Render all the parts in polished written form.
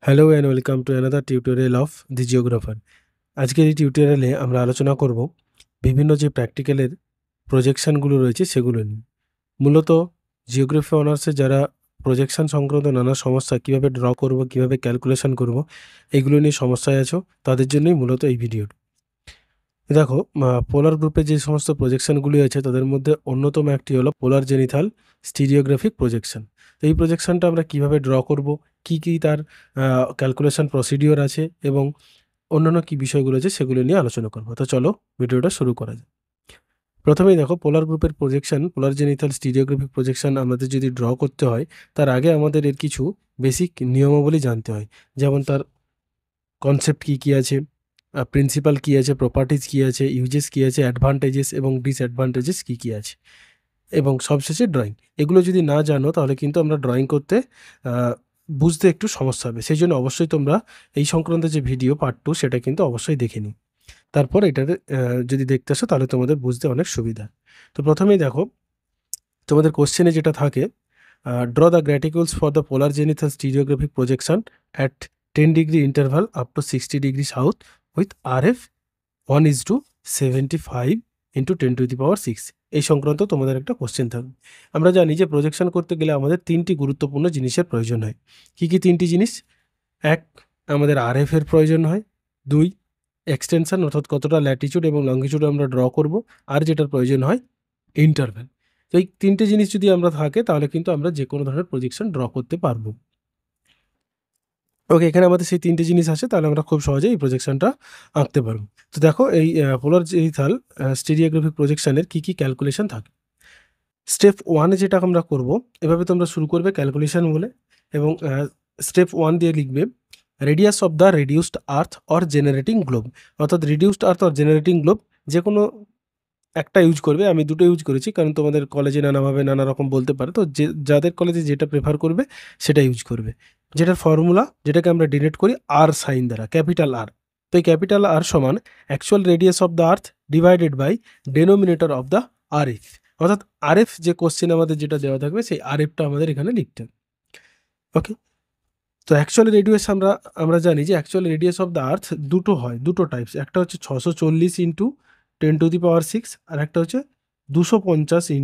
Hello and welcome to another tutorial of the জিওগ্রাফার। আজকের এই টিউটোরিয়ালে আমরা আলোচনা করব বিভিন্ন যে প্র্যাকটিক্যালের প্রজেকশানগুলো রয়েছে সেগুলো নিয়ে। মূলত জিওগ্রাফি অনার্সে যারা প্রজেকশান সংক্রান্ত নানা সমস্যা কীভাবে ড্র করব, কীভাবে ক্যালকুলেশন করব, এগুলো নিয়ে সমস্যায় আছো, তাদের জন্যই মূলত এই ভিডিওটি। দেখো, পোলার গ্রুপে যে সমস্ত প্রজেকশানগুলি আছে তাদের মধ্যে অন্যতম একটি হলো পোলার জেনিথাল স্টিরিওগ্রাফিক প্রজেকশন। তো এই প্রজেকশনটা আমরা কিভাবে ড্র করব, কি তার ক্যালকুলেশন প্রসিডিওর আছে এবং অন্যান্য কি বিষয়গুলো আছে সেগুলো নিয়ে আলোচনা করব। তো চলো ভিডিওটা শুরু করা যায়। প্রথমেই দেখো, পোলার গ্রুপের প্রজেকশন, পোলার জেনিথাল স্টিরিওগ্রাফিক প্রজেকশন আমাদের যদি ড্র করতে হয় তার আগে আমাদের এর কিছু বেসিক নিয়মাবলী জানতে হয়। যেমন তার কনসেপ্ট কী আছে, প্রিন্সিপাল কী আছে, প্রপার্টিজ কী আছে, ইউজেস কী আছে, অ্যাডভান্টেজেস এবং ডিসঅ্যাডভান্টেজেস কী আছে, এবং সবশেষে ড্রয়িং। এগুলো যদি না জানো তাহলে কিন্তু আমরা ড্রয়িং করতে বুঝতে একটু সমস্যা হবে। সেই জন্য অবশ্যই তোমরা এই সংক্রান্ত যে ভিডিও পার্ট 2 সেটা কিন্তু অবশ্যই দেখে নিই। তারপর এটাতে যদি দেখতে আসো তাহলে তোমাদের বুঝতে অনেক সুবিধা। তো প্রথমেই দেখো, তোমাদের কোশ্চেনে যেটা থাকে, draw the graticules for the polar zenithal stereographic projection at 10 degree interval up to 60 degree south with RF 1:75 × 10⁶। এই সংক্রান্ত তোমাদের একটা কোশ্চেন থাকবে। আমরা জানি যে প্রজেকশন করতে গেলে আমাদের 3টি গুরুত্বপূর্ণ জিনিসের প্রয়োজন হয়। কী 3টি জিনিস? 1, আমাদের RF এর প্রয়োজন হয়। 2, এক্সটেনশন অর্থাৎ কতটা ল্যাটিচিউড এবং লঙ্গিচিউড আমরা ড্র করব। আর যেটার প্রয়োজন হয় ইন্টারভ্যাল। তো এই 3টে জিনিস যদি আমরা থাকে তাহলে কিন্তু আমরা যে কোনো ধরনের প্রজেকশন ড্র করতে পারবো। ওকে, এখানে আমাদের সেই 3টে জিনিস আছে, তাহলে আমরা খুব সহজেই এই প্রজেকশনটা আঁকতে পারবো। তো দেখো, এই পোলার জেনিথাল স্টিরিওগ্রাফিক প্রজেকশনের কী ক্যালকুলেশন থাকে। স্টেপ 1 এ যেটা আমরা করব, এভাবে তোমরা শুরু করবে ক্যালকুলেশন বলে, এবং স্টেপ 1 দিয়ে লিখবে radius of the reduced earth or generating globe. অর্থাৎ reduced earth or generating globe যে কোনো একটা ইউজ করবে। আমি দুটো ইউজ করেছি কারণ তোমাদের কলেজে নানাভাবে নানা রকম বলতে পারে, তো যাদের কলেজে যেটা প্রেফার করবে সেটা ইউজ করবে। যেটার ফর্মুলা, যেটাকে আমরা ডিনোট করি আর সাইন দ্বারা, ক্যাপিটাল আর। তো এই ক্যাপিটাল আর সমান actual radius of the earth divided by denominator of the RF। অর্থাৎ RF যে কোশ্চেন আমাদের যেটা দেওয়া থাকবে সেই RFটা আমাদের এখানে লিখতে হবে। ওকে, তো অ্যাকচুয়াল রেডিয়াস আমরা জানি যে অ্যাকচুয়াল রেডিয়াস অফ দ্য আর্থ দুটো হয়, দুটো টাইপস। একটা হচ্ছে 640 × 10⁶, আর একটা হচ্ছে 250 ×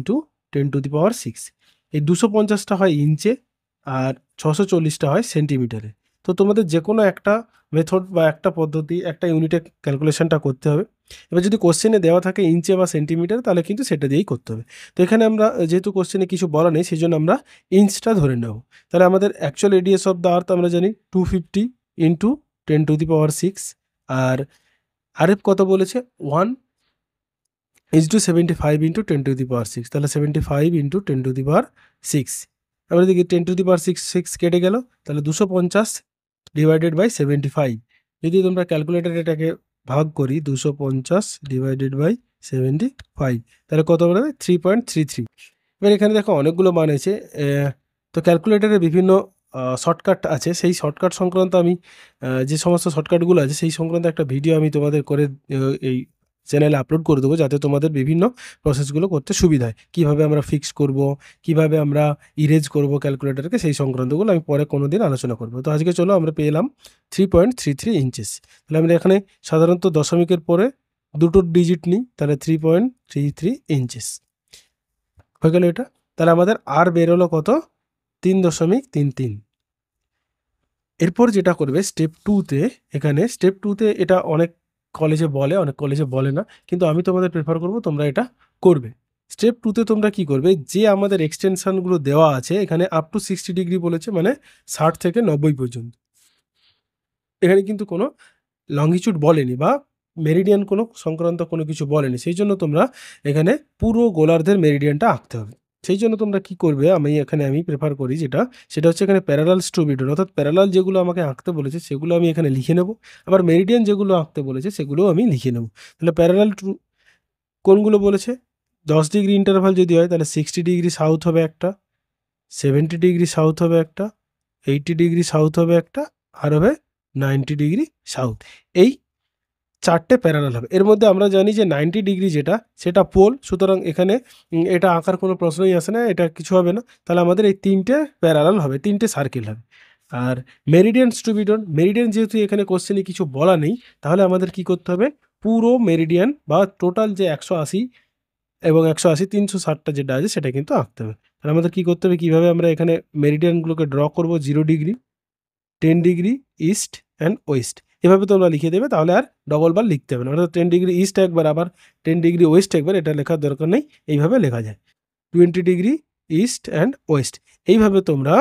10⁶। এই 250টা হয় ইঞ্চে আর 640টা হয় সেন্টিমিটারে। তো তোমাদের যে কোনো একটা মেথড বা একটা পদ্ধতি, একটা ইউনিটে ক্যালকুলেশনটা করতে হবে। এবার যদি কোশ্চেনে দেওয়া থাকে ইঞ্চে বা সেন্টিমিটার তাহলে কিন্তু সেটা দিয়েই করতে হবে। তো এখানে আমরা যেহেতু কোশ্চেনে কিছু বলা নেই সেই জন্য আমরা ইঞ্চটা ধরে নেব। তাহলে আমাদের অ্যাকচুয়াল রেডিয়াস অফ দ্য আর্থ আমরা জানি 250 × 10⁶, আর RF কত বলেছে 1:75 × 10⁶। তাহলে 75 × 10⁶। আমরা দেখি 10⁶ কেটে গেল, তাহলে 250 ডিভাইডেড বাই 75। যদি তোমরা ক্যালকুলেটারে এটাকে ভাগ করি 250 ডিভাইডেড বাই 75, তাহলে কত হবে? 3.33। এবার এখানে দেখো অনেকগুলো মান আছে। তো ক্যালকুলেটারে বিভিন্ন শর্টকাট আছে, সেই শর্টকাট সংক্রান্ত আমি যে সমস্ত শর্টকাটগুলো আছে সেই সংক্রান্ত একটা ভিডিও আমি তোমাদের করে এই চ্যানেলে আপলোড করে দেবো, যাতে তোমাদের বিভিন্ন প্রসেসগুলো করতে সুবিধা হয়। কীভাবে আমরা ফিক্স করব, কীভাবে আমরা ইরেজ করব ক্যালকুলেটারকে, সেই সংক্রান্তগুলো আমি পরে কোনো দিন আলোচনা করব। তো আজকে চলো আমরা পেলাম 3.33 ইঞ্চেস। তাহলে আমরা এখানে সাধারণত দশমিকের পরে দুটো ডিজিট নিই, তাহলে 3.33 ইঞ্চেস হয়ে গেল এটা। তাহলে আমাদের আর বেরোলো কত? 3.33। এরপর যেটা করবে স্টেপ 2তে, এখানে স্টেপ 2তে এটা অনেক কলেজে বলে, অনেক কলেজে বলে না, কিন্তু আমি তোমাদের প্রেফার করব তোমরা এটা করবে। স্টেপ 2তে তোমরা কি করবে, যে আমাদের এক্সটেনশনগুলো দেওয়া আছে এখানে আপ টু 60 ডিগ্রি বলেছে, মানে 60 থেকে 90 পর্যন্ত। এখানে কিন্তু কোনো লঙ্গিচুড বলেনি বা মেরিডিয়ান কোনো সংক্রান্ত কোনো কিছু বলেনি, সেই জন্য তোমরা এখানে পুরো গোলার্ধের মেরিডিয়ানটা আঁকতে হবে। সেই জন্য তোমরা কি করবে, আমি প্রেফার করি সেটা হচ্ছে এখানে প্যারালাল টু মিডল, অর্থাৎ প্যারালাল যেগুলো আমাকে আঁকতে বলেছে সেগুলো আমি এখানে লিখে নেব, আবার মেরিডিয়ান যেগুলো আঁকতে বলেছে সেগুলোও আমি লিখে নেব। তাহলে প্যারালাল টু কোনগুলো বলেছে, 10 ডিগ্রি ইন্টারভাল যদি হয় তাহলে 60 ডিগ্রি সাউথ হবে একটা, 70 ডিগ্রি সাউথ হবে একটা, 80 ডিগ্রি সাউথ হবে একটা, আর হবে 90 ডিগ্রি সাউথ। এই 4টে প্যারালাল হবে। এর মধ্যে আমরা জানি যে 90 ডিগ্রি যেটা সেটা পোল, সুতরাং এখানে এটা আঁকার কোনো প্রশ্নই আসে না, এটা কিছু হবে না। তাহলে আমাদের এই 3টে প্যারালাল হবে, 3টে সার্কেল হবে। আর মেরিডিয়ানস টু বি ডন, মেরিডিয়ান যেহেতু এখানে কোশ্চেনে কিছু বলা নেই, তাহলে আমাদের কি করতে হবে, পুরো মেরিডিয়ান বা টোটাল যে 180 এবং 180 360টা যেটা আছে সেটা কিন্তু আঁকতে হবে। তাহলে আমাদের কি করতে হবে, কিভাবে আমরা এখানে মেরিডিয়ানগুলোকে ড্র করব, 0 degree, 10 degree, east and West, এভাবে তোমরা লিখে দেবে, তাহলে আর ডবল বার লিখতে হবে না। অর্থাৎ 10 ডিগ্রি ইস্ট একবার, আবার 10 ডিগ্রি ওয়েস্ট একবার, এটা লেখার দরকার নেই, এইভাবে লেখা যায় 20 ডিগ্রি ইস্ট অ্যান্ড ওয়েস্ট। এইভাবে তোমরা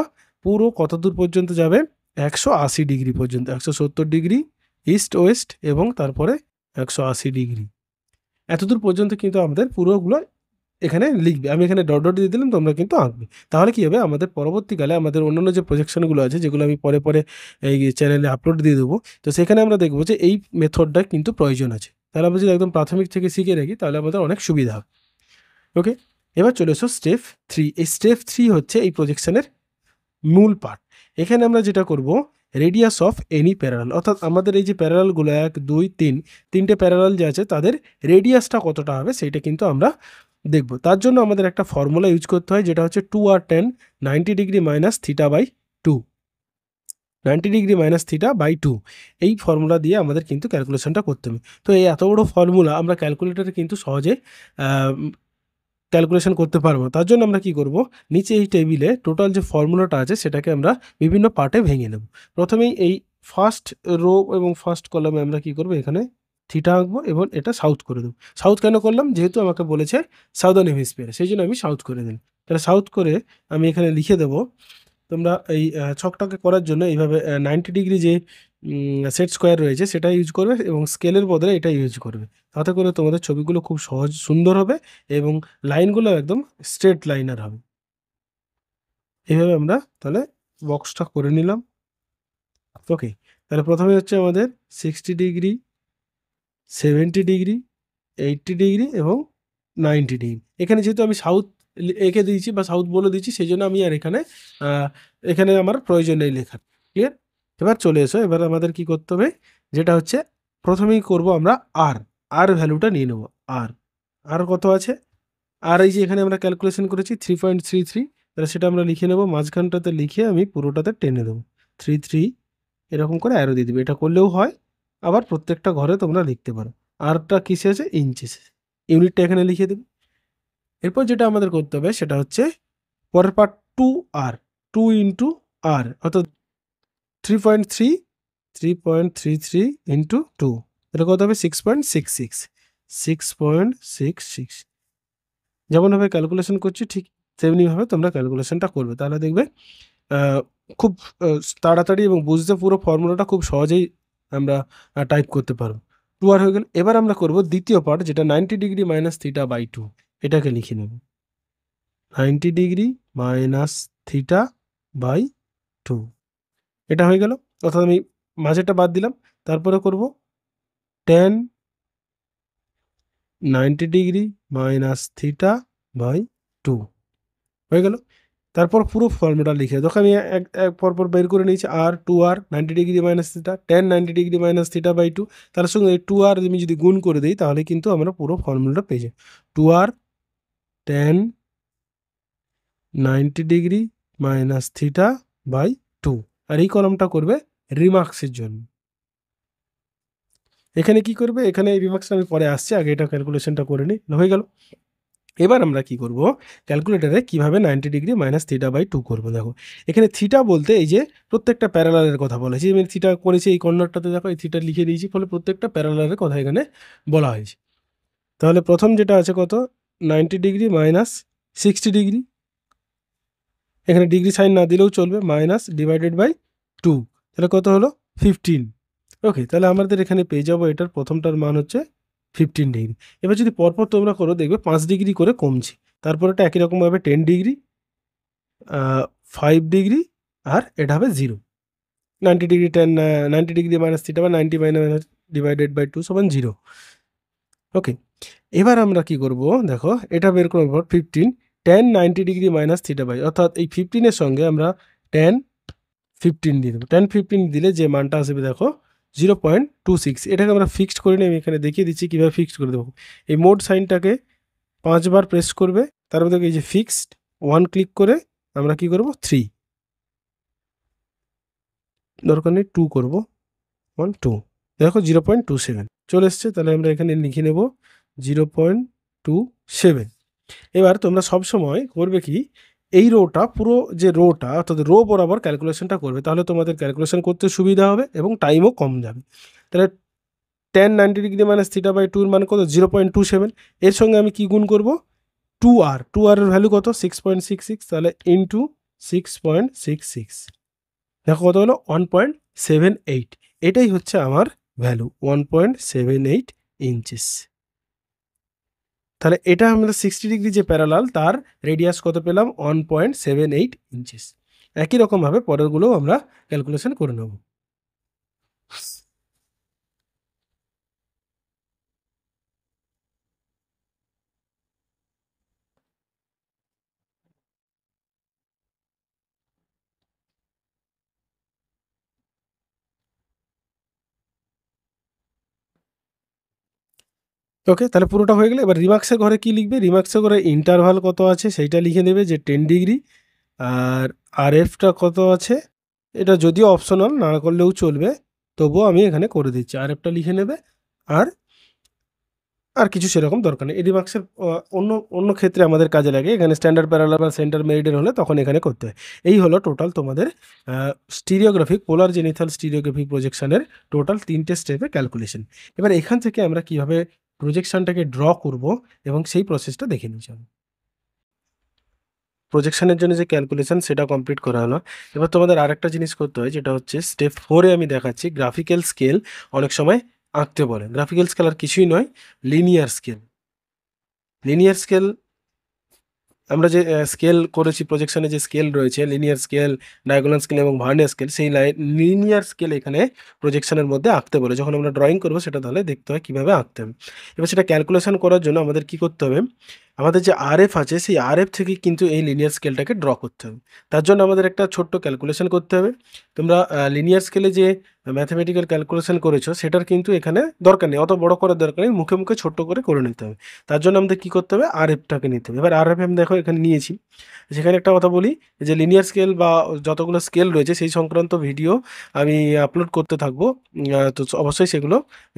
পুরো কত দূর পর্যন্ত যাবে, 180 ডিগ্রি পর্যন্ত, 170 ডিগ্রি ইস্ট ওয়েস্ট এবং তারপরে 180 ডিগ্রি, এতদূর পর্যন্ত কিন্তু আমাদের পুরোগুলো এখানে লিখবে। আমি এখানে ডট ডট দিয়ে দিলাম, তোমরা কিন্তু আঁকবে। তাহলে কি হবে, আমাদের পরবর্তীকালে আমাদের অন্যান্য যে প্রজেকশনগুলো আছে, যেগুলো আমি পরে পরে এই চ্যানেলে আপলোড দিয়ে দেবো, তো সেখানে আমরা দেখবো যে এই মেথডটা কিন্তু প্রয়োজন আছে। তাহলে আমরা যদি একদম প্রাথমিক থেকে শিখে রাখি, তাহলে আমাদের অনেক সুবিধা হবে। ওকে, এবার চলে এসো স্টেপ 3। এই স্টেপ 3 হচ্ছে এই প্রজেকশনের মূল পার্ট। এখানে আমরা যেটা করব, রেডিয়াস অফ এনি প্যারালাল, অর্থাৎ আমাদের এই যে প্যারালালগুলো 1 2 3 তিনটে প্যারালাল যে আছে তাদের রেডিয়াসটা কতটা হবে সেইটা কিন্তু আমরা দেখব। তার জন্য আমাদের একটা ফর্মুলা ইউজ করতে হয়, যেটা হচ্ছে 2r10 90 degree minus theta by 2, 90 degree minus theta by 2, এই ফর্মুলা দিয়ে আমাদের কিন্তু ক্যালকুলেশনটা করতে হবে। তো এই এত বড় ফর্মুলা আমরা ক্যালকুলেটারে কিন্তু সহজে ক্যালকুলেশন করতে পারবো। তার জন্য আমরা কি করব, নিচে এই টেবিলে টোটাল যে ফর্মুলাটা আছে সেটাকে আমরা বিভিন্ন পার্টে ভেঙে নেব। প্রথমেই এই ফার্স্ট রো এবং ফার্স্ট কলামে আমরা কি করব, এখানে থিটা আঁকবো এবং এটা সাউথ করে দেবো। সাউথ কেন করলাম, যেহেতু আমাকে বলেছে সাউদার্ন হেমিস্ফিয়ারে, সেই জন্য আমি সাউথ করে দিলাম। তাহলে সাউথ করে আমি এখানে লিখে দেবো। তোমরা এই ছকটাকে করার জন্য এইভাবে 90 ডিগ্রি যে সেট স্কোয়ার রয়েছে সেটা ইউজ করবে এবং স্কেলের বদলে এটা ইউজ করবে। তাতে করে তোমাদের ছবিগুলো খুব সহজ সুন্দর হবে এবং লাইনগুলো একদম স্ট্রেট লাইনার হবে। এইভাবে আমরা তাহলে বক্সটা করে নিলাম। ওকে, তাহলে প্রথমে হচ্ছে আমাদের 60 ডিগ্রি, 70 ডিগ্রি, 80 ডিগ্রি এবং 90 ডিগ্রি। এখানে যেহেতু আমি সাউথ এঁকে দিয়েছি বা সাউথ বলে দিয়েছি, সেই জন্য আমি আর এখানে আমার প্রয়োজন নেই লেখার। ক্লিয়ার? এবার চলে এসো, এবার আমাদের কি করতে হবে, যেটা হচ্ছে প্রথমেই করব আমরা আর ভ্যালুটা নিয়ে নেব। আর কত আছে, আর এই যে এখানে আমরা ক্যালকুলেশন করেছি 3.33, তাহলে সেটা আমরা লিখে নেব, মাঝখানটাতে লিখে আমি পুরোটাতে টেনে দেবো 33, এরকম করে অ্যারো দিয়ে দেবে। এটা করলেও হয়, আবার প্রত্যেকটা ঘরে তোমরা লিখতে পারো। আরটা কিসে আছে, ইঞ্চিসে, ইউনিটটা এখানে লিখে দেবে। এরপর যেটা আমাদের করতে হবে সেটা হচ্ছে পরের পার্ট 2 ইন্টু আর, অর্থাৎ 3.33 ইন্টু 2, এটা কত হবে 6.66। যেমনভাবে ক্যালকুলেশন করছি ঠিক তেমনিভাবে তোমরা ক্যালকুলেশনটা করবে, তাহলে দেখবে খুব তাড়াতাড়ি এবং বুঝতে পুরো ফর্মুলাটা খুব সহজেই আমরা টাইপ করতে পারবো। 2r হয়ে গেল। এবার আমরা করব দ্বিতীয় পার্ট, যেটা 90 ডিগ্রি মাইনাস থিটা বাই 2, এটাকে লিখে নেব 90 ডিগ্রি মাইনাস থিটা বাই 2, এটা হয়ে গেল। অর্থাৎ আমি মাঝেটা বাদ দিলাম। তারপরে করব tan 90 degree minus theta by 2, হয়ে গেল। তারপর পুরো ফর্মুলা লিখে দেখো, আমি এক পরপর বের করে নিয়েছি। আর 2r 90 degree minus theta, tan 90 degree minus theta by 2, তার সঙ্গে 2r আমি যদি গুণ করে দিই তাহলে কিন্তু আমরা পুরো ফর্মুলাটা পেয়ে যাই। 2r tan 90 degree minus theta by 2, আর এই কলমটা করবে রিমার্কসের জন্য। এখানে কি করবে, এখানে এই রিমার্কসটা আমি পরে আসছি, আগে এটা ক্যালকুলেশনটা করে নিই, হয়ে গেল। এবার আমরা কি করব, ক্যালকুলেটারে কিভাবে 90 ডিগ্রি মাইনাস থিটা বাই 2 করবো। দেখো এখানে থিটা বলতে এই যে প্রত্যেকটা প্যারালালের কথা বলেছি, আমি থিটা করেছি এই কর্নারটাতে, দেখো এই থিটা লিখে দিয়েছি, ফলে প্রত্যেকটা প্যারালালের কথা এখানে বলা হয়েছে। তাহলে প্রথম যেটা আছে কত, 90 ডিগ্রি মাইনাস 60 ডিগ্রি, এখানে ডিগ্রি সাইন না দিলেও চলবে, মাইনাস ডিভাইডেড বাই 2, তাহলে কত হলো 15। ওকে, তাহলে আমাদের এখানে পেয়ে যাবো এটার প্রথমটার মান হচ্ছে 15 ডিগ্রি। এবার যদি পরপর তোমরা করো দেখবে 5 ডিগ্রি করে কমছে। তারপর এটা একই রকমভাবে 10 ডিগ্রি, 5 ডিগ্রি, আর এটা হবে 0। 90 ডিগ্রি 90 ডিগ্রি মাইনাস থিটা বা 90 মাইনাস ডিভাইডেড বাই 2 সমান 0। ওকে, এবার আমরা কি করব, দেখো এটা বের করার পর 15 tan 90 degree minus theta by, অর্থাৎ এই 15-এর সঙ্গে আমরা tan 15 দিয়ে দেবো। tan 15 দিলে যে মানটা আসবে দেখো 0.26, এটাকে আমরা ফিক্সড করে নিই। আমি এখানে দেখিয়ে দিচ্ছি কীভাবে ফিক্সড করে দেবো। এই মোড সাইনটাকে 5 বার প্রেস করবে, তারপর দেখো এই যে ফিক্সড 1 ক্লিক করে আমরা কি করব 3, দরকার নেই, 2 করবো, 1 2, দেখো 0.27 চলে এসছে। তাহলে আমরা এখানে লিখে নেব 0.27। এবার তোমরা সবসময় করবে কি, এই রোটা পুরো যে রোটা অর্থাৎ রো বরাবর ক্যালকুলেশনটা করবে, তাহলে তোমাদের ক্যালকুলেশন করতে সুবিধা হবে এবং টাইমও কম যাবে। তাহলে tan 90 degree minus theta by 2 এর মান কত, 0.27। এর সঙ্গে আমি কি গুণ করব, 2r, 2r এর ভ্যালু কত, 6.66, তাহলে ইন্টু 6.66, দেখো কত হলো, 1.78। এটাই হচ্ছে আমার ভ্যালু, 1.78 ইঞ্চিস। তাহলে এটা আমরা 60 ডিগ্রি যে প্যারালাল তার রেডিয়াস কত পেলাম, 1.78 ইঞ্চিস। একই রকমভাবে পরেরগুলো আমরা ক্যালকুলেশন করে নেব। ওকে, তাহলে পুরোটা হয়ে গেলে এবার রিমার্কসের ঘরে কি লিখবে, রিমার্কসের ঘরে ইন্টারভাল কত আছে সেইটা লিখে নেবে যে 10 ডিগ্রি, আর আরএফটা কত আছে, এটা যদিও অপশনাল, না করলেও চলবে, তবুও আমি এখানে করে দিচ্ছি, আরএফটা লিখে নেবে। আর কিছু সেরকম দরকার নেই, এডি মার্কসের অন্য অন্য ক্ষেত্রে আমাদের কাজে লাগে, এখানে স্ট্যান্ডার্ড প্যারালাল বা সেন্টার মেরিডিয়ান হলে তখন এখানে করতে হয়। এই হলো টোটাল তোমাদের স্টিরিওগ্রাফিক, পোলার জেনিথাল স্টিরিওগ্রাফিক প্রজেকশনের টোটাল 3টে স্টেপে ক্যালকুলেশন। এবার এখান থেকে আমরা কিভাবে প্রজেকশনটাকে ড্র করব এবং সেই প্রসেসটা দেখে নিচ্ছি। প্রজেকশনের জন্য যে ক্যালকুলেশন সেটা কমপ্লিট করা হলো। এবার তোমাদের আরেকটা জিনিস করতে হয়, যেটা হচ্ছে স্টেপ 4-এ আমি দেখাচ্ছি গ্রাফিক্যাল স্কেল অনেক সময় আঁকতে বলে। গ্রাফিক্যাল স্কেল আর কিছুই নয়, লিনিয়ার স্কেল। লিনিয়ার স্কেল আমরা যে স্কেল করেছি, প্রজেকশনে যে স্কেল রয়েছে, লিনিয়ার স্কেল, ডায়াগোনাল স্কেল এবং ভার্নিয়ার স্কেল, সেই লিনিয়ার স্কেল এখানে প্রজেকশনের মধ্যে আঁকতে বলে। যখন আমরা ড্রয়িং করবো সেটা তাহলে দেখতে হয় কীভাবে আঁকতে হবে। এবার সেটা ক্যালকুলেশন করার জন্য আমাদের কি করতে হবে, আমাদের যে আরএফ আছে সেই আরএফ থেকে কিন্তু এই লিনিয়ার স্কেলটাকে ড্র করতে হবে। তার জন্য আমাদের একটা ছোট্ট ক্যালকুলেশন করতে হবে। তোমরা লিনিয়ার স্কেলে যে ম্যাথমেটিক্যাল ক্যালকুলেশন করেছো সেটার কিন্তু এখানে দরকার নেই, অত বড় করার দরকার নেই, মুখে মুখে ছোট্ট করে নিতে হবে। তার জন্য আমাদের কী করতে হবে, আরএফটাকে নিতে হবে। এবার আরএফ আমি দেখো এখানে নিয়েছি। সেখানে একটা কথা বলি, যে লিনিয়ার স্কেল বা যতগুলো স্কেল রয়েছে সেই সংক্রান্ত ভিডিও আমি আপলোড করতে থাকবো, তো অবশ্যই সেগুলো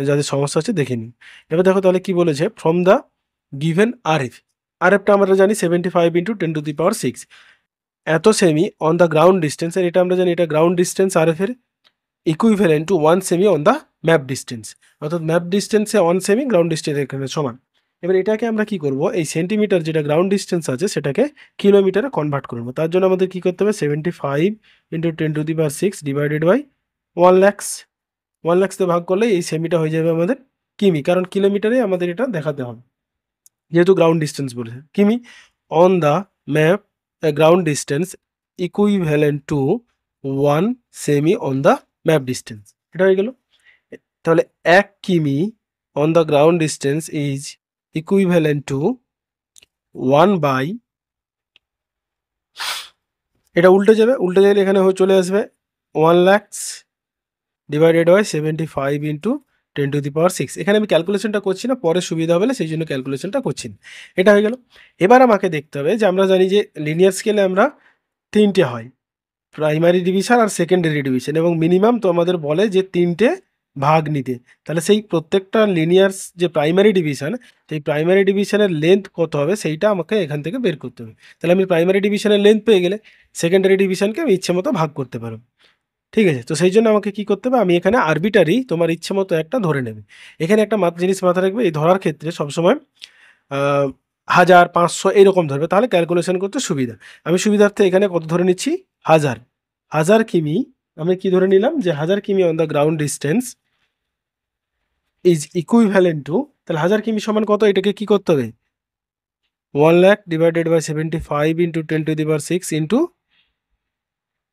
যাদের সমস্যা হচ্ছে দেখে নিন। এবার দেখো তাহলে কি বলেছে, ফ্রম দ্য গিভেন আরএফ, আরএফটা আমরা জানি 75 × 10⁶, এত সেমি অন দ্য গ্রাউন্ড ডিস্টেন্স, এটা আমরা জানি এটা গ্রাউন্ড ডিস্টেন্স আরএফের equivalent to 1 semi on the map distance, অর্থাৎ ম্যাপ ডিস্টেন্সে 1 সেমি, গ্রাউন্ড ডিস্টেন্স এখানে সমান। এবার এটাকে আমরা কি করব, এই সেন্টিমিটার যেটা গ্রাউন্ড ডিস্টেন্স আছে সেটাকে কিলোমিটারে কনভার্ট করবো। তার জন্য আমাদের কি করতে হবে, 75 × 10⁶ ডিভাইডেড বাই 1 lakhs, 1 lakhs ভাগ করলে এই সেমিটা হয়ে যাবে আমাদের কিমি, কারণ কিলোমিটারে আমাদের এটা দেখাতে হবে যেহেতু গ্রাউন্ড ডিস্টেন্স বলেছে। Km on the map ground distance equivalent to 1 semi on the map distance, এটা হয়ে গেল। তাহলে 1 km on the ground distance is equivalent to 1 by, এটা উল্টে যাবে, উল্টে গেলে এখানে হয়ে চলে আসবে 1 lakhs ডিভাইডেড বাই 75 × 10⁶। এখানে আমি ক্যালকুলেশনটা করছি না, পরে সুবিধা হবে সেই জন্য ক্যালকুলেশনটা করছি না। এটা হয়ে গেল। এবার আমাকে দেখতে হবে যে আমরা জানি যে লিনিয়ার স্কেলে আমরা 3টে হয়, প্রাইমারি ডিভিশন আর সেকেন্ডারি ডিভিশন, এবং মিনিমাম তো আমাদের বলে যে 3টে ভাগ নিতে। তাহলে সেই প্রত্যেকটা লিনিয়ার্স যে প্রাইমারি ডিভিশন, সেই প্রাইমারি ডিভিশনের লেন্থ কত হবে সেইটা আমাকে এখান থেকে বের করতে হবে। তাহলে আমি প্রাইমারি ডিভিশনের লেন্থ পেয়ে গেলে সেকেন্ডারি ডিভিশনকে আমি ইচ্ছে মতো ভাগ করতে পারবো। ঠিক আছে, তো সেই জন্য আমাকে কি করতে হবে, আমি এখানে আরবিটারি তোমার ইচ্ছে মতো একটা ধরে নেবে। এখানে একটা জিনিস মাথায় রাখবে, এই ধরার ক্ষেত্রে সবসময় 1000, 500 এইরকম ধরবে, তাহলে ক্যালকুলেশন করতে সুবিধা। আমি সুবিধার্থে এখানে কত ধরে নিচ্ছি, 1000 কিমি, আমি কি ধরে নিলাম যে 1000 কিমি on the ground distance is equivalent two, তাহলে 1000 কিমি সমান কত, এটাকে কি করতে হবে, 1 lakh ডিভাইডেড বাই 75 × 10⁶ ইন্টু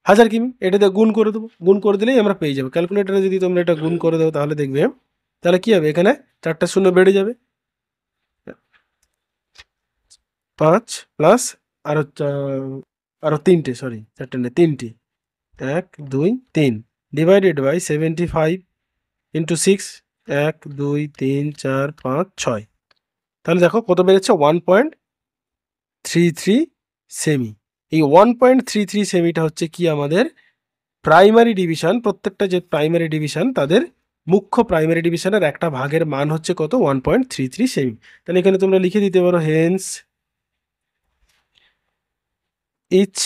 1000 কিমি, এটাতে গুণ করে দেবো, গুণ করে দিলেই আমরা পেয়ে যাবো। ক্যালকুলেটারে যদি তোমরা এটা গুণ করে দাও তাহলে দেখবে, তাহলে কি হবে, এখানে 4টা শূন্য বেড়ে যাবে, 5 প্লাস আরো 3টে, সরি 4টে না 3টে, 1 2 3 ডিভাইডেড বাই 75 × 6, 1 2 3 4 5 6, তাহলে দেখো কত বেড়েছে, 1.33 সেমি। এই 1.33 সেমিটা হচ্ছে কি আমাদের প্রাইমারি ডিভিশন, প্রত্যেকটা যে প্রাইমারি ডিভিশন তাদের মুখ্য প্রাইমারি ডিভিশনের একটা ভাগের মান হচ্ছে কত 1.33 সেমি। তাহলে এখানে তোমরা লিখে দিতে পারো hence each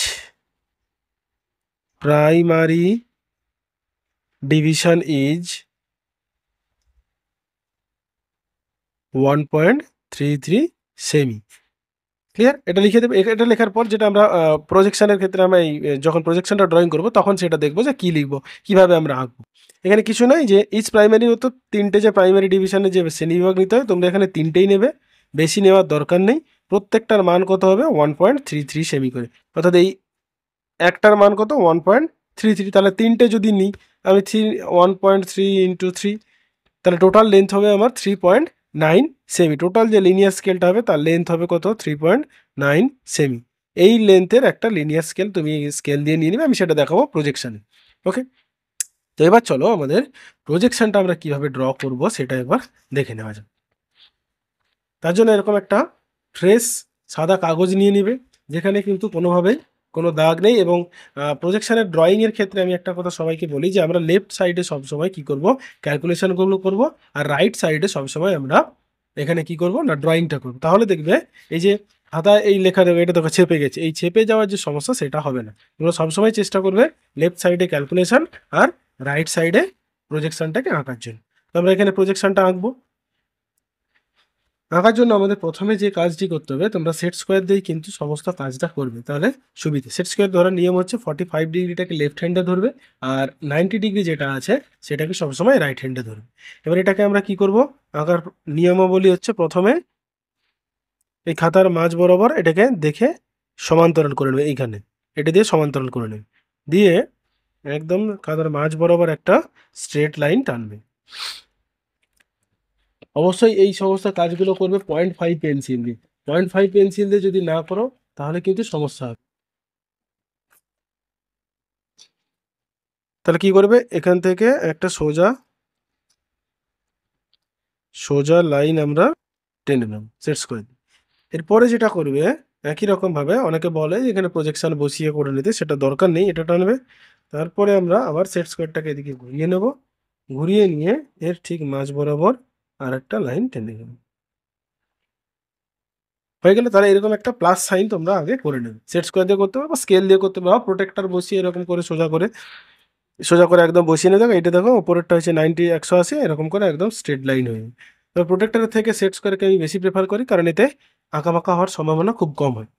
primary division is 1.33 cm. Clear? এটা লিখে দেবে। এটা লেখার পর যেটা আমরা প্রজেকশনের ক্ষেত্রে আমরা যখন প্রজেকশনটা ড্রয়িং করব তখন সেটা দেখবো যে কি লিখবো, কিভাবে আমরা আঁকবো। এখানে কিছু নাই যে ইচ প্রাইমারি হতো তিনটে যে প্রাইমারি ডিভিশনে যে শ্রেণীবিভাগ নিতে হয় তোমরা এখানে তিনটেই নেবে, বেশি নেওয়ার দরকার নেই। প্রত্যেকটার মান কত হবে 1.33 সেমি করে, অর্থাৎ এই একটার মান কত 1.33। তাহলে তিনটে যদি নিই আমি 1.3 ইন্টু 3, তাহলে টোটাল লেন্থ হবে আমার 3.9 সেমি। টোটাল যে লিনিয়ার স্কেলটা হবে তার লেন্থ হবে কত 3.9 সেমি। এই লেন্থের একটা লিনিয়ার স্কেল তুমি স্কেল দিয়ে নিয়ে নেবে, আমি সেটা দেখাবো প্রজেকশানে। ওকে, তো এবার চলো আমাদের প্রজেকশনটা আমরা কিভাবে ড্র করব সেটা এবার দেখে নেওয়া যাক। তার জন্য এরকম একটা ফ্রেশ সাদা কাগজ নিয়ে নিবে যেখানে কিন্তু কোনোভাবেই কোনো দাগ নেই। এবং প্রজেকশনের ড্রয়িংয়ের ক্ষেত্রে আমি একটা কথা সবাইকে বলি যে আমরা লেফট সাইডে সবসময় কী করব, ক্যালকুলেশনগুলো করব, আর রাইট সাইডে সবসময় আমরা এখানে কি করব না ড্রয়িংটা করব। তাহলে দেখবে এই যে খাতায় এই লেখা দেবে এটা দেখো ছেপে গেছে, এই ছেপে যাওয়ার যে সমস্যা সেটা হবে না। তোমরা সবসময় চেষ্টা করবে লেফট সাইডে ক্যালকুলেশন আর রাইট সাইডে প্রজেকশনটাকে আঁকার জন্য। তো আমরা এখানে প্রজেকশনটা আঁকবো। আঁকার জন্য আমাদের প্রথমে যে কাজটি করতে হবে, তোমরা সেট স্কোয়ার দিয়েই কিন্তু সমস্ত কাজটা করবে, তাহলে সুবিধে। সেট স্কোয়ার ধরার নিয়ম হচ্ছে 45 ডিগ্রিটাকে লেফট হ্যান্ডে ধরবে আর 90 ডিগ্রি যেটা আছে সেটাকে সবসময় রাইট হ্যান্ডে ধরবে। এবার এটাকে আমরা কি করব, আঁকার নিয়মাবলী হচ্ছে প্রথমে এই খাতার মাঝ বরাবর এটাকে দেখে সমান্তরাল করে নেবে, এইখানে এটা দিয়ে সমান্তরাল করে নেবে, দিয়ে একদম খাতার মাঝ বরাবর একটা স্ট্রেট লাইন টানবে। অবশ্যই এই সমস্ত কাজগুলো করবে 0.5 পেন্সিল দিয়ে। 0.5 পেন্সিল দিয়ে যদি না করো তাহলে কিন্তু সমস্যা হবে। তাহলে কি করবে, এখান থেকে একটা সোজা সোজা লাইন আমরা টেনে নেব সেট করে দিই। এরপরে যেটা করবে একই রকমভাবে অনেকে বলে এখানে প্রজেকশন বসিয়ে করে নিতে, সেটা দরকার নেই, এটা টানবে। তারপরে আমরা আবার সেট স্কোয়ারটাকে এদিকে ঘুরিয়ে নেব, ঘুরিয়ে নিয়ে এর ঠিক মাঝ বরাবর আর একটা লাইন টেনে নেব, হয়ে গেলে। তাহলে এরকম একটা প্লাস সাইন তোমরা আগে করে নেবে। সেট স্কোয়ার দিয়ে করতে পারো বা স্কেল দিয়ে করতে পারো, প্রোটেক্টর বসিয়ে এরকম করে সোজা করে সোজা করে একদম বসিয়ে নিয়ে দেখো, এটা দেখো উপরেরটা হচ্ছে 90 180, এরকম করে একদম স্ট্রেট লাইন হয়ে। তো প্রোটেক্টরের থেকে সেট স্কোয়ারকে আমি বেশি প্রেফার করি কারণ এতে আঁকাবাঁকা হওয়ার সম্ভাবনা খুব কম হয়।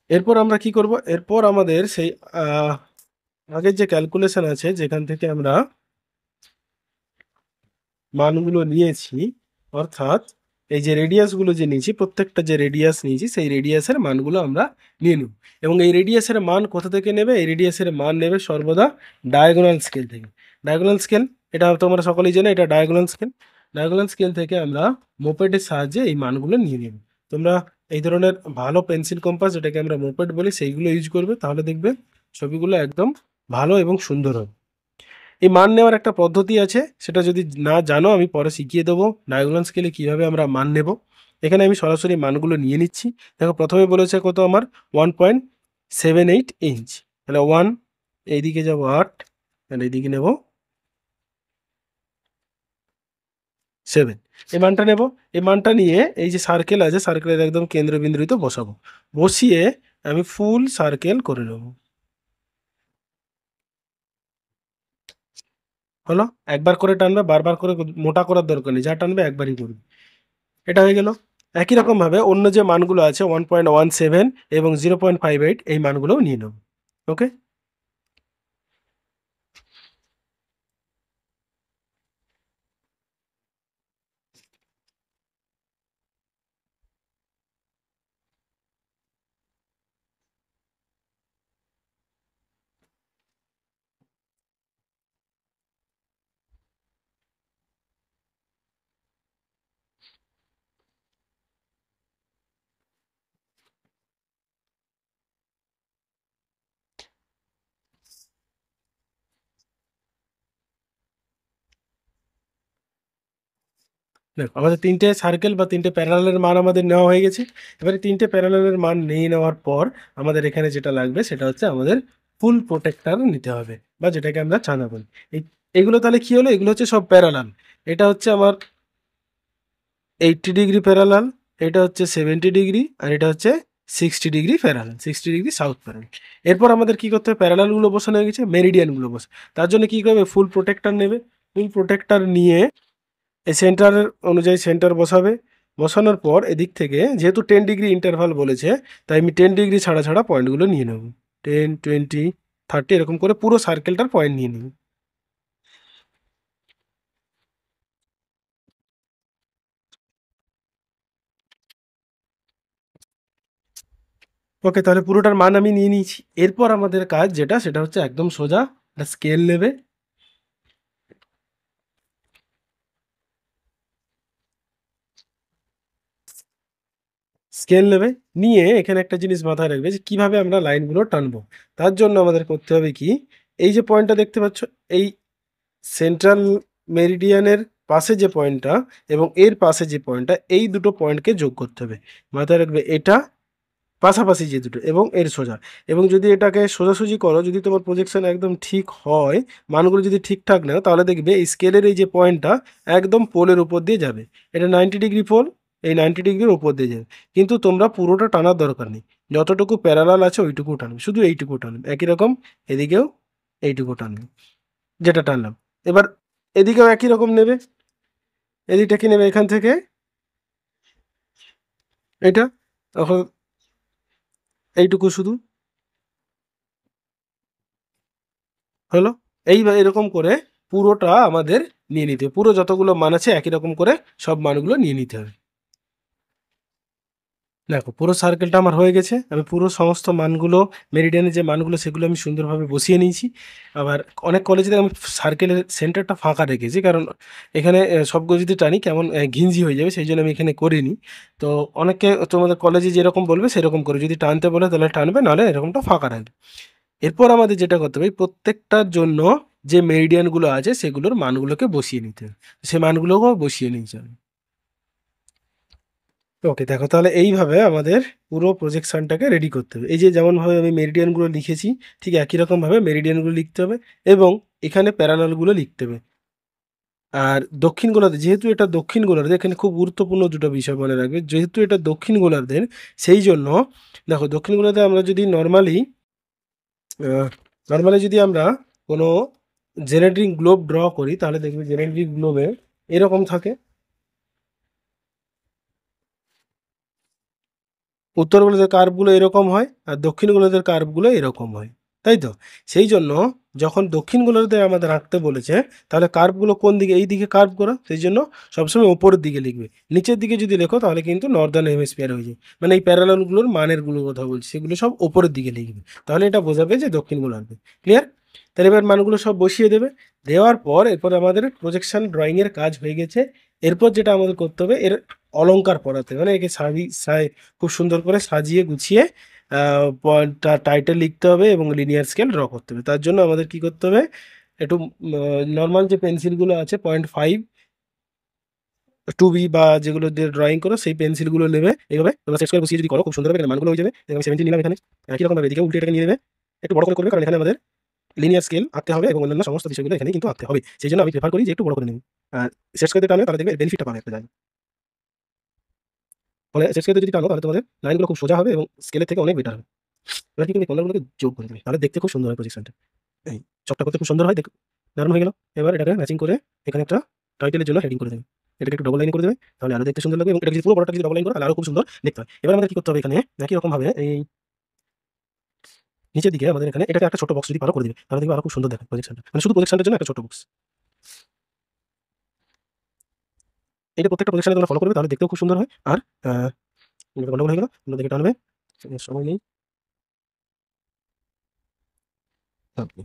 এরপর আমরা কি করব, এরপর আমাদের সেই আগের যে ক্যালকুলেশন আছে যেখান থেকে আমরা মানগুলো নিয়েছি, অর্থাৎ এই যে রেডিয়াসগুলো যে নিয়েছি, প্রত্যেকটা যে রেডিয়াস নিয়েছি সেই রেডিয়াসের মানগুলো আমরা নিয়ে নেব। এবং এই রেডিয়াসের মান কোথা থেকে নেবে, এই রেডিয়াসের মান নেবে সর্বদা ডায়াগোনাল স্কেল থেকে। ডায়াগোনাল স্কেল এটা তোমরা সকলেই জানো, এটা ডায়াগোনাল স্কেল। ডায়াগোনাল স্কেল থেকে আমরা মোপেডের সাহায্যে এই মানগুলো নিয়ে নেব। তোমরা এই ধরনের ভালো পেন্সিল কম্পাস যেটাকে আমরা মোপেড বলি সেইগুলো ইউজ করবে, তাহলে দেখবে ছবিগুলো একদম ভালো এবং সুন্দর হবে। এই মান নেওয়ার একটা পদ্ধতি আছে, সেটা যদি না জানো আমি পরে শিখিয়ে দেবো ডায়াগোনাল স্কেলে কীভাবে আমরা মান নেব। এখানে আমি সরাসরি মানগুলো নিয়ে নিচ্ছি। দেখো প্রথমে বলেছে কত আমার 1.78 ইঞ্চ, তাহলে 1, এইদিকে যাবো 8, তাহলে এইদিকে নেব 7, এই মানটা নেব। এই মানটা নিয়ে এই যে সার্কেল আছে সার্কেলের একদম কেন্দ্রবিন্দুতে বসাবো, বসিয়ে আমি ফুল সার্কেল করে নেব। হলো, একবার করে টানবে, বারবার করে মোটা করার দরকার নেই, যা টানবে একবারই করবে। এটা হয়ে গেল। একই রকমভাবে অন্য যে মানগুলো আছে 1.17 এবং 0.58 এই মানগুলোও নিয়ে নেব। ওকে, দেখো আমাদের ৩ টে সার্কেল বা ৩ টে প্যারালালের মান আমাদের নেওয়া হয়ে গেছে। এবারে ৩ টে প্যারালালের মান নিয়ে নেওয়ার পর আমাদের এখানে যেটা লাগবে সেটা হচ্ছে আমাদের ফুল প্রোটেক্টর নিতে হবে বা যেটাকে আমরা চাঁদা বলি। এগুলো তাহলে কি হলো? এগুলো হচ্ছে সব প্যারালাল। এটা হচ্ছে আমার 80 ডিগ্রি প্যারালাল, এটা হচ্ছে 70 ডিগ্রি, আর এটা হচ্ছে 60 degree parallel, 60 degree south parallel. এরপর আমাদের কি করতে হবে? প্যারালালগুলো বসানো হয়ে গেছে, মেরিডিয়ানগুলো বসে। তার জন্য কি করবে? ফুল প্রোটেক্টর নেবে। ফুল প্রোটেক্টর নিয়ে এই সেন্টারের অনুযায়ী সেন্টার বসাবে। বসানোর পর এদিক থেকে যেহেতু 10 ডিগ্রি ইন্টারভাল বলেছে, তাই আমি 10 ডিগ্রি ছাড়া ছাড়া পয়েন্টগুলো নিয়ে নেব। 10, 20, 30 এরকম করে পুরো সার্কেলটার পয়েন্ট নিয়ে নেব। ওকে, তাহলে পুরোটার মান আমি নিয়ে নিয়েছি। এরপর আমাদের কাজ যেটা সেটা হচ্ছে একদম সোজা একটা স্কেল নেবে। স্কেল নেবে, নিয়ে এখানে একটা জিনিস মাথায় রাখবে যে কিভাবে আমরা লাইনগুলো টানবো। তার জন্য আমাদের করতে হবে কি, এই যে পয়েন্টটা দেখতে পাচ্ছ, এই সেন্ট্রাল মেরিডিয়ানের পাশে যে পয়েন্টটা এবং এর পাশে যে পয়েন্টটা, এই দুটো পয়েন্টকে যোগ করতে হবে। মাথায় রাখবে এটা পাশাপাশি যে দুটো এবং এর সোজা। এবং যদি এটাকে সোজাসুজি করো, যদি তোমার প্রজেকশন একদম ঠিক হয়, মানগুলো যদি ঠিকঠাক নাও, তাহলে দেখবে এই স্কেলের এই যে পয়েন্টটা একদম পোলের উপর দিয়ে যাবে। এটা 90 ডিগ্রি পোল, এই 90 ডিগ্রির উপর দিয়ে যাবে। কিন্তু তোমরা পুরোটা টানার দরকার নেই, যতটুকু প্যারালাল আছে ওইটুকু টানবে, শুধু এইটুকু টানবে। একই রকম এদিকেও এইটুকু টানবে, যেটা টানলাম। এবার এদিকেও একই রকম নেবে, এদিকটা কি নেবে? এখান থেকে এটা, তখন এইটুকু শুধু হলো। এরকম করে পুরোটা আমাদের নিয়ে নিতে হবে। পুরো যতগুলো মান আছে একই রকম করে সব মানগুলো নিয়ে নিতে হবে। দেখো পুরো সার্কেলটা আমার হয়ে গেছে। আমি পুরো সমস্ত মানগুলো, মেরিডিয়ানের যে মানগুলো সেগুলো আমি সুন্দরভাবে বসিয়ে নিয়েছি। আবার অনেক কলেজে আমি সার্কেলের সেন্টারটা ফাঁকা রেখেছি, কারণ এখানে সবগুলো যদি টানি কেমন ঘিঞ্জি হয়ে যাবে, সেই জন্য আমি এখানে করিনি। তো অনেকে তোমাদের কলেজে যেরকম বলবে সেরকম করে, যদি টানতে বলে তাহলে টানবে, নাহলে এরকমটা ফাঁকা রাখবে। এরপর আমাদের যেটা করতে হবে, প্রত্যেকটার জন্য যে মেরিডিয়ানগুলো আছে সেগুলোর মানগুলোকে বসিয়ে নিতে হবে। সেই মানগুলোকেও বসিয়ে নিতে হবে। ওকে, দেখো তাহলে এইভাবে আমাদের পুরো প্রজেকশনটাকে রেডি করতে হবে। এই যে যেমনভাবে আমি মেরিডিয়ানগুলো লিখেছি, ঠিক একই রকমভাবে মেরিডিয়ানগুলো লিখতে হবে এবং এখানে প্যারালালগুলো লিখতে হবে। আর দক্ষিণ গোলার্ধে, যেহেতু এটা দক্ষিণ গোলার্ধে, এখানে খুব গুরুত্বপূর্ণ দুটো বিষয় মনে রাখবে। যেহেতু এটা দক্ষিণ গোলার্ধের, সেই জন্য দেখো দক্ষিণ গোলার্ধে আমরা যদি নর্মালি যদি আমরা কোনো জেনেটিক গ্লোব ড্র করি, তাহলে দেখবে জেনেটিক গ্লোবে এরকম থাকে। উত্তর গোলার্ধের কার্ভগুলো এরকম হয় আর দক্ষিণ গোলার্ধের কার্ভগুলো এরকম হয়, তাই তো? সেই জন্য যখন দক্ষিণ গোলার্ধে আমাদের আঁকতে বলেছে, তাহলে কার্ভগুলো কোন দিকে? এই দিকে কার্ভ করা, সেই জন্য সবসময় উপরের দিকে লিখবে। নিচের দিকে যদি লেখো তাহলে কিন্তু নর্দার্ন হেমিস্ফিয়ার হয়ে যায়। মানে এই প্যারালালগুলোর মানেরগুলোর কথা বলছি, সেগুলো সব ওপরের দিকে লিখবে, তাহলে এটা বোঝাবে যে দক্ষিণ গোলার্ধে। ক্লিয়ার? তাহলে এবার মানগুলো সব বসিয়ে দেবে। দেওয়ার পর এরপর আমাদের প্রজেকশন ড্রয়িংয়ের কাজ হয়ে গেছে। এরপর যেটা আমাদের করতে হবে, এর অলংকার পড়াতে হবে। মানে একে খুব সুন্দর করে সাজিয়ে গুছিয়ে টাইটেল লিখতে হবে এবং লিনিয়ার স্কেল ড্র করতে হবে। তার জন্য আমাদের কি করতে হবে, একটু নর্মাল যে পেন্সিলগুলো আছে 0.5 2B বা যেগুলো দিয়ে ড্রয়িং করো, সেই পেন্সিলগুলো নেবে। এইভাবে তোমরা সেট করে বসিয়ে যদি করো, খুব সুন্দর হবে, এখানে মানগুলো হয়ে যাবে। আমি 70 নিলাম এখানে। একই রকম ভাবে এদিকে উল্টে এটাকে নিয়ে নেবে, একটু বড় করে করবে, কারণ এখানে আমাদের লিনিয়ার স্কেল আঁকতে হবে এবং অন্যান্য সমস্ত বিষয়গুলো এখানে কিন্তু আঁকতে হবে। সেই জন্য আমি প্রেফার করি যে একটু বড় করে নেবে। আর শেষ করে টানলে তাহলে দেখবে বেনিফিটটা পাবে একটা জায়গায়। ফলে শেষ করে যদি টানো তাহলে তোমাদের লাইনগুলো খুব সোজা হবে এবং স্কেলের থেকে অনেক বেটার হবে। এবার কি করবে, কর্নারগুলোকে যোগ করে দেবে, তাহলে দেখতে খুব সুন্দর হয় প্রজেকশনটা। এই চকটা করতে খুব সুন্দর হয়, দারুণ হয়ে গেল। এবার এটাকে ম্যাচিং করে এখানে একটা টাইটেলের জন্য হেডিং করে দেবে। এটাকে একটু ডবল লাইন করে দেবে, তাহলে আরো দেখতে সুন্দর লাগবে। এবং এটা যদি পুরো বড়টা যদি ডবল লাইন করে, তাহলে আরো খুব সুন্দর দেখতে হয়। এবার আমাদের কি করতে হবে, এখানে একই রকম ভাবে এই নিচের দিকে আমাদের এখানে এটাকে একটা ছোট বক্স যদি পারো করে দিবে, তাহলে দেখবে আরো খুব সুন্দর দেখায় প্রজেকশনটা। মানে শুধু প্রজেকশনের জন্য একটা ছোট বক্স। এটা প্রত্যেকটা প্রজেকশনে তোমরা ফলো করবে, তাহলে দেখতেও খুব সুন্দর হয়। আর গন্ডগোল হয়ে গেল, তোমরা দেখে টানবে, সময় নেই।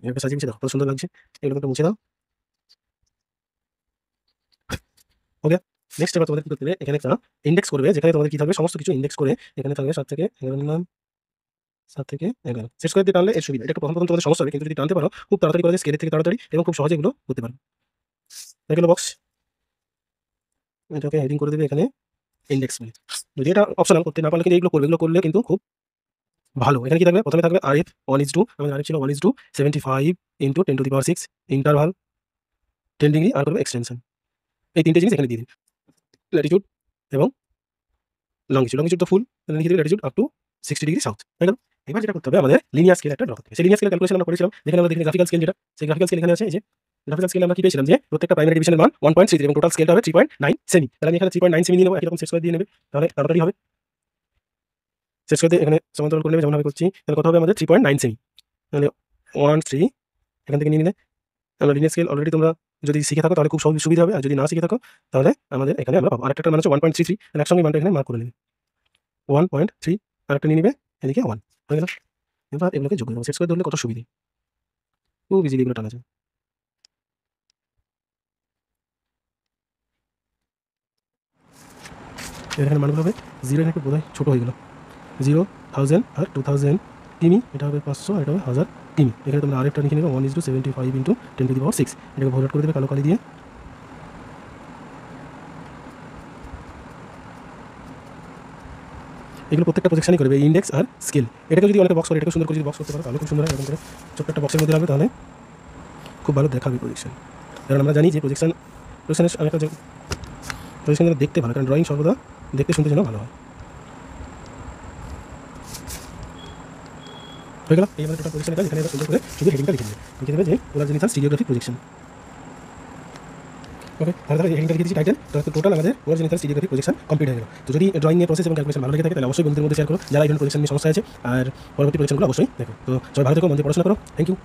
এভাবে সাজিয়ে গুছিয়ে দাও, কত সুন্দর লাগছে। এগুলো একটু মুছে দাও। ওকে, নেক্সট এবার তোমাদের কি করতে হবে, এখানে একটা ইন্ডেক্স করবে, যেখানে তোমাদের কি থাকবে, সমস্ত কিছু ইন্ডেক্স করে এখানে থাকবে 7 থেকে 11 নিলাম, 7 থেকে 11 শেষ করে দিয়ে টানলে এর সুবিধা। এটা একটু প্রথম প্রথম তোমাদের সমস্যা হবে, কিন্তু যদি টানতে পারো খুব তাড়াতাড়ি করা যায়, স্কেলের থেকে তাড়াতাড়ি এবং খুব সহজে এগুলো করতে পারবে। দেখে বক্স এটাকে হেডিং করে দেবে এখানে ইন্ডেক্স বলে। যদি এটা অপশনাল, করতে না পারলে কিন্তু এগুলো করবে, এগুলো করলে কিন্তু খুব ভালো। এখানে কি থাকবে, প্রথমে থাকবে RF 1:2, আমাদের RF ছিল 1:75 ইন্টু 10⁶, ইন্টারভাল 10 ডিগ্রি, আর করবে এক্সটেনশন। এই তিনটে জিনিস এখানে দিয়ে দিন, ল্যাটিটিউড এবং লংজিটিউড। লংজিটিউড তো ফুল, তাহলে লিখে দেবে Latitude up to 60 degree south, হয়ে গেল। এবার যেটা করতে হবে, আমাদের লিনিয়ার স্কেল একটা ড্র করতে হবে। সেই লিনিয়ার স্কেল ক্যালকুলেশন আমরা করেছিলাম, যেখানে আমরা দেখি গ্রাফিক্যাল স্কেল, যেটা সেই গ্রাফিক্যাল স্কেল এখানে আছে। এই যে গ্রাফিক্যাল স্কেলে আমরা কি পেয়েছিলাম, যে প্রত্যেকটা প্রাইমারি ডিভিশনের মান 1.33 এবং টোটাল স্কেলটা হবে 3.9 সেমি। তাহলে আমি এখানে 3.9 সেমি নিয়ে নেবো, একই রকম সেট স্কয়ার দিয়ে নেবে, তাহলে তাড়াতাড়ি হবে। সেট স্কয়ার দিয়ে এখানে সমান্তরাল করে নেবে, যেমনভাবে করছি। তাহলে কত হবে আমাদের 3.9 সেমি, তাহলে 1.3 এখান থেকে নিয়ে নিলে। আমরা লিনিয়ার স্কেল অলরেডি তোমরা যদি শিখে থাকো তাহলে খুব সুবিধা হবে, আর যদি না শিখে থাকো তাহলে আমাদের এখানে আমরা পাবো। আরেকটা মান হচ্ছে 1.33, তাহলে একসঙ্গে মানটা এখানে মার্ক করে নেবে 1.3, আরেকটা নিয়ে নেবে এদিকে 1, হয়ে গেল। এবার এগুলোকে যোগ করে দেবো, সেট স্কয়ার ধরলে কত সুবিধে, খুব ইজিলি এগুলো টানা যায়। এখানে মানগুলো হবে 0 এখানে একটু বোধহয় ছোটো হয়ে গেল, 0,000 আর 2000 কিমি, এটা হবে 500, আর এটা হবে 1000 কিমি। এখানে তোমরা আরেকটা লিখে নেবে 1:75 ইন্টু 10⁶, এটাকে ভোট করে দেবে কালো কালি দিয়ে। এগুলো প্রত্যেকটা প্রজেকশনই করবে, ইন্ডেক্স আর স্কেল। এটাকে যদি অনেকে বক্স করে, এটাকে সুন্দর করে যদি বক্স করতে পারো তাহলে খুব সুন্দর হয়। এরকম করে ছোট্ট একটা বক্সের মধ্যে রাখবে, তাহলে খুব ভালো দেখাবে প্রজেকশন। কারণ আমরা জানি যে প্রজেকশনের অনেকটা প্রজেকশন দেখতে ভালো, কারণ ড্রয়িং সর্বদা দেখতে শুনতে যেন ভালো হয়। হয়ে গেল, এই আমাদের টোটাল প্রজেকশন। এখানে এবার সুন্দর করে শুধু হেডিংটা লিখে দেবে, লিখে দেবে যে পোলার জেনিথাল স্টিরিওগ্রাফিক প্রজেকশন। ওকে, তাহলে হেডিংটা লিখে দিচ্ছি টাইটেল। তো টোটাল আমাদের পোলার জেনিথাল স্টিরিওগ্রাফিক প্রজেকশন কমপ্লিট হয়ে গেল। তো যদি ড্রয়িং নিয়ে প্রসেস এবং ক্যালকুলেশন ভালো লেগে থাকে তাহলে অবশ্যই বন্ধুদের মধ্যে শেয়ার করো, যারা এই ধরনের প্রজেকশন নিয়ে সমস্যা আছে, আর পরবর্তী প্রজেকশনগুলো অবশ্যই দেখো। তো সবাই ভালো থেকো, মন দিয়ে পড়াশোনা করো। Thank you.